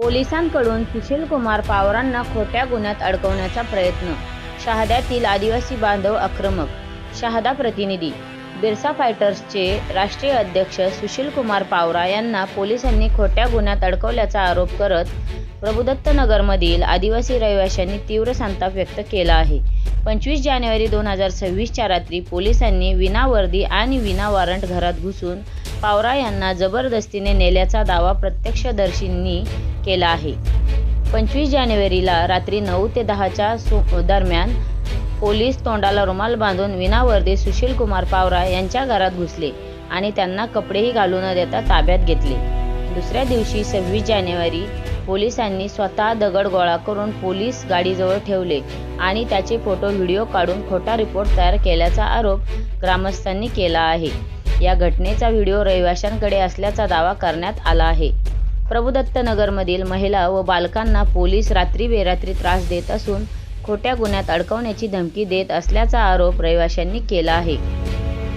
पोलिसांकडून सुशीलकुमार पवारांना खोट्या गुन्ह्यात अडकवण्याचा प्रयत्न. शहाद्यातील आदिवासी बांधव आक्रमक. शहादा प्रतिनिधी. बिरसा फायटर्सचे राष्ट्रीय अध्यक्ष सुशीलकुमार पवार यांना पोलिसांनी खोट्या गुन्ह्यात अडकवल्याचा आरोप करत प्रभुदत्तनगरमधील आदिवासी रहिवाशांनी तीव्र संताप व्यक्त केला आहे. 25 जानेवारी 2026च्या रात्री पोलिसांनी विना वर्दी आणि विना वॉरंट घरात घुसून पवार यांना जबरदस्तीने नेल्याचा दावा प्रत्यक्षदर्शींनी केला आहे. 25 जानेवारीला रात्री 9 ते 10च्या दरम्यान पोलीस तोंडाला रुमाल बांधून विनावर्दी सुशीलकुमार पवार यांच्या घरात घुसले आणि त्यांना कपडेही घालू न देता ताब्यात घेतले. दुसऱ्या दिवशी 26 जानेवारी पोलिसांनी स्वतः दगड गोळा करून पोलीस गाडीजवळ ठेवले आणि त्याचे फोटो व्हिडिओ काढून खोटा रिपोर्ट तयार केल्याचा आरोप ग्रामस्थांनी केला आहे. या घटनेचा व्हिडिओ रहिवाशांकडे असल्याचा दावा करण्यात आला आहे. प्रभुदत्तनगरमधील महिला व बालकांना पोलीस रात्री बेरात्री त्रास देत असून खोट्या गुन्ह्यात अडकवण्याची धमकी देत असल्याचा आरोप रहिवाशांनी केला आहे.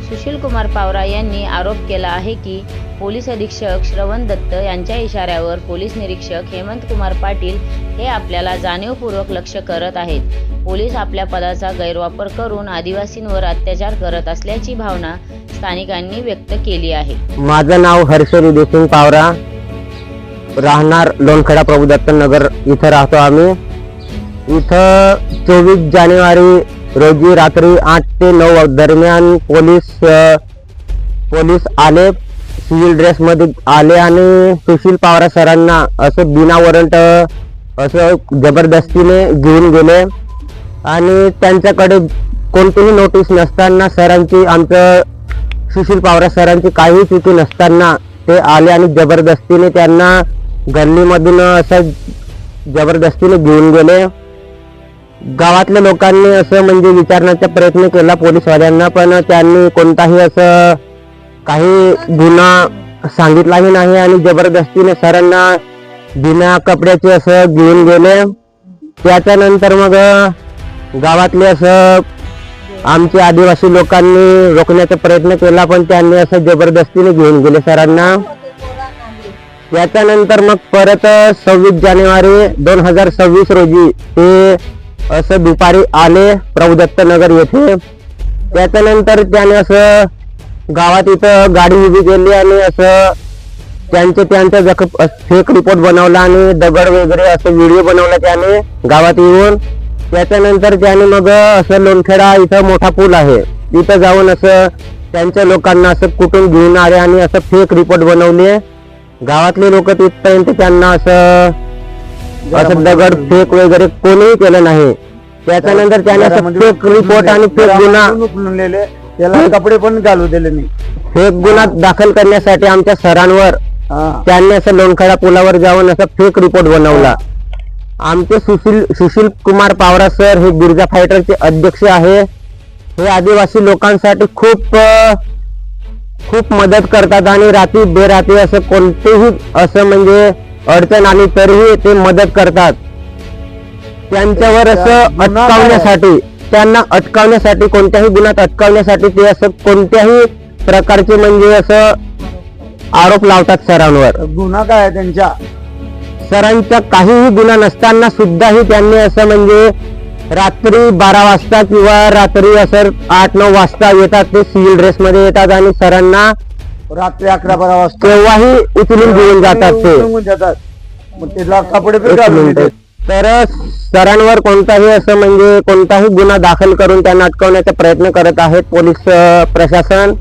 सुशीलकुमार पवार यांनी आरोप केला आहे की पोलीस अधीक्षक श्रवण दत्त यांच्या इशाऱ्यावर पोलीस निरीक्षक हेमंतकुमार पाटील हे आपल्याला जाणीवपूर्वक लक्ष्य करत आहेत. पोलीस आपल्या पदाचा गैरवापर करून आदिवासींवर अत्याचार करत असल्याची भावना स्थानिकांनी व्यक्त केली आहे. माझं नाव हर्षरी देसिंग पवार, राहणार लोणखेडा प्रभुदत्तनगर इथं राहतो आम्ही. इथं 24 जानेवारी रोजी रात्री 8 ते 9 दरम्यान पोलीस आले, सिव्हिल ड्रेस मध्ये आले आणि सुशील पवार सरांना असं बिना वॉरंट असं जबरदस्तीने घेऊन गेले आणि त्यांच्याकडे कोणतीही नोटीस नसताना सरांची, आमचं सुशील पवार सरांची काही चुकी नसताना ते आले आणि जबरदस्तीने त्यांना गल्लीमधून असं जबरदस्तीने घेऊन गेले. गावातल्या लोकांनी असं म्हणजे विचारण्याचा प्रयत्न केला पोलीसवाल्यांना, पण त्यांनी कोणताही असं काही गुन्हा सांगितलाही नाही आणि जबरदस्तीने सरांना बिना कपड्याचे असं घेऊन गेले. त्याच्यानंतर मग गावातले असं आमचे आदिवासी लोकांनी रोखण्याचा प्रयत्न केला, पण त्यांनी असं जबरदस्तीने घेऊन गेले सरांना. त्याच्यानंतर मग परत 26 जानेवारी 2026 रोजी ते असं दुपारी आले प्रभुदत्तनगर येथे. त्याच्यानंतर त्याने असं गावात इथं गाडी उभी केली आणि असं त्यांचा फेक रिपोर्ट बनवला आणि दगड वगैरे असं व्हिडिओ बनवला त्याने गावात येऊन. त्याच्यानंतर त्याने मग असं लोणखेडा इथं मोठा पूल आहे तिथं जाऊन असं त्यांच्या लोकांना असं कुठून घेऊन आले आणि असं फेक रिपोर्ट बनवले. गावातले लोक तिथपर्यंत त्यांना असं दगड फेक वगैरे कोणीही केलं नाही. त्याच्यानंतर त्याने असं फेक रिपोर्ट आणि फेक गुन्हा, त्याला कपडे पण घालू दिले नाही, फेक गुन्हा दाखल करण्यासाठी आमच्या सरांवर त्यांनी असं लोणखेडा पुलावर जाऊन असं फेक रिपोर्ट बनवला. आमचे सुशील कुमार पवार सर हे बिरसा फायटरचे अध्यक्ष आहे. हे आदिवासी लोकांसाठी खूप मदत करतात आणि रात्री बेरात्री असं कोणतेही असं म्हणजे अडचण आली तरीही ते मदत करतात. त्यांच्यावर असं अटकावण्यासाठी, त्यांना अटकावण्यासाठी, कोणत्याही गुन्ह्यात अटकावण्यासाठी ते असं कोणत्याही प्रकारचे म्हणजे असं आरोप लावतात सरांवर. गुन्हा काय आहे त्यांच्या? सरांचा काहीही गुन्हा नसताना सुद्धाही त्यांनी असं म्हणजे रात्री 12 वाजता किंवा रात्री असं 8-9 वाजता येतात, ते सिव्हिल ड्रेस मध्ये येतात आणि सरांना रात्री 11-12 वाजता तेव्हाही उचलून घेऊन जातात मग त्याला कपडे पण घालून देतात. तर सरांवर कोणताही असं म्हणजे कोणताही गुन्हा दाखल करून त्यांना अटकवण्याचा प्रयत्न करत आहेत पोलीस प्रशासन.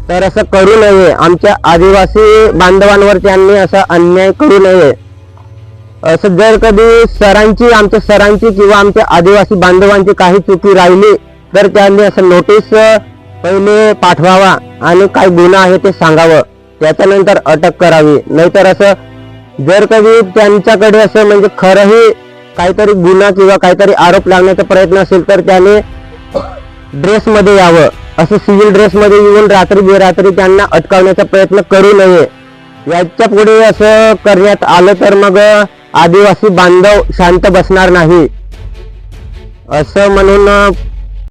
तर असं करू नये, आमच्या आदिवासी बांधवांवर त्यांनी असा अन्याय करू नये. असं जर कधी आमच्या सरांची किंवा आमच्या आदिवासी बांधवांची काही चुकी राहिली तर त्यांनी असं नोटीस पहिले पाठवावा आणि काय गुन्हा आहे ते सांगावं, त्याच्यानंतर अटक करावी. नाहीतर असं जर कधी त्यांच्याकडे असं म्हणजे खरंही काहीतरी गुन्हा किंवा काहीतरी आरोप लावण्याचा प्रयत्न असेल तर त्याने ड्रेसमध्ये यावं. असं सिव्हिल ड्रेसमध्ये येऊन रात्री बेरात्री त्यांना अटकावण्याचा प्रयत्न करू नये. याच्या पुढे असं करण्यात आलं तर मग आदिवासी बांधव शांत बसणार नाही असं म्हणून